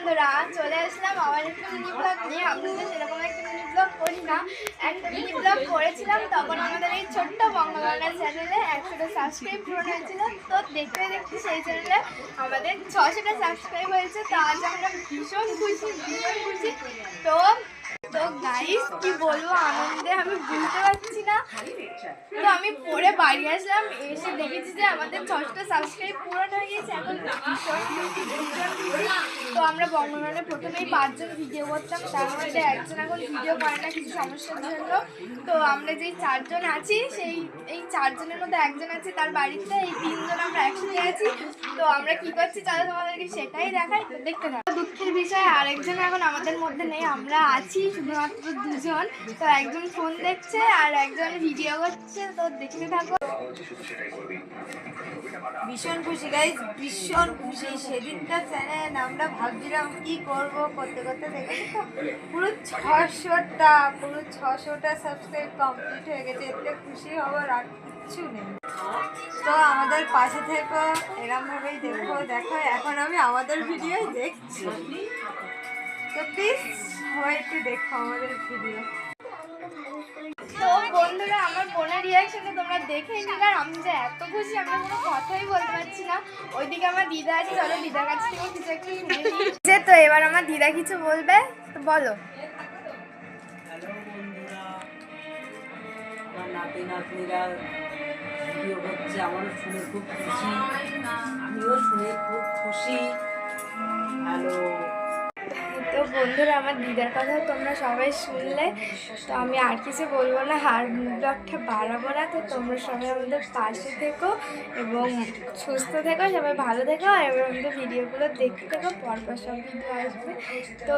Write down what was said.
বন্ধুরা, চলে আসলাম আবার একটা মিনি ব্লগ নিয়ে। আমরা তো সেরকম একটা মিনি ব্লগ করি না, একটা মিনি ব্লগ করেছিলাম তখন আমাদের এই ছোট্ট বঙ্গবাংলা চ্যানেলে 100টা সাবস্ক্রাইব পূরণ হয়েছিল। তো দেখতে দেখতে সেই চ্যানেলে আমাদের 600টা সাবস্ক্রাইব হয়েছে। তো আজ আমরা ভীষণ খুশি। তো তো গাইস কি বলবো, আনন্দে আমি বুঝতে পারছি না। তো আমি পরে বাড়ি আসলাম, এসে দেখেছি যে আমাদের 600টা সাবস্ক্রাইব পূরণ হয়ে গেছে। এখন ভীষণ খুশি। তো আমরা বঙ্গবাংলায় প্রথমেই 5 জন ভিডিও করতাম, তার মধ্যে একজন এখন ভিডিও করে না কিছু সমস্যার জন্য। তো আমরা যেই 4 জন আছি, এই 4 জনের মধ্যে একজন আছে তার বাড়িতে, এই 3 জন আমরা একসাথে আছি। তো আমরা কি করছি চলো তোমাদেরকে সেটাই দেখাই, তো দেখতে থাকো। দুঃখের বিষয় আরেকজন এখন আমাদের মধ্যে নেই, আমরা আছি শুধুমাত্র 2 জন। তো একজন ফোন দেখছে আর একজন ভিডিও করছে, তো দেখতে থাকো। ভীষণ খুশি গাইজ, ভীষণ খুশি। সেদিনকার চ্যানেল আমরা ভাবছিলাম কি করব, করতে করতে দেখেছি তো পুরো 600টা সাবস্ক্রাইব কমপ্লিট হয়ে গেছে। এতে খুশি হওয়ার আর কিচ্ছু নেই। তো আমাদের পাশে থেকে এরমভাবেই দেখো। এখন আমি আমাদের ভিডিও দেখছি, তো প্লিজ সবাই একটু দেখো আমাদের ভিডিও। তো বন্ধুরা, আমার বোনের রিয়াকশনটা তোমরা দেখেই নিলে। আর আমি যে এত খুশি, আমরা কোনো কথাই বলতে পারছি না। ওইদিকে আমার দিদা আছে, চলো দিদার কাছ থেকে কিছু একটু শুনে নিই। তো এবার আমার দিদা কিছু বলবে, তো বলো। হ্যালো বন্ধুরা, আমার নাতি নাতনিরা ভিডিও করছে, আমারও শুনে খুব খুশি, আমিও শুনে খুব খুশি। হ্যালো। তো বন্ধুরা, আমার দিদার কথা তোমরা সবাই শুনলে, তো আমি আর কিছু বলবো না, আর ব্লগটা বাড়াবো না। তো তোমরা সবাই আমাদের পাশে থেকো এবং সুস্থ থেকো, সবাই ভালো থেকো, এবং আমাদের ভিডিওগুলো দেখতে থেকো, পরপর সব ভিডিও আসবে। তো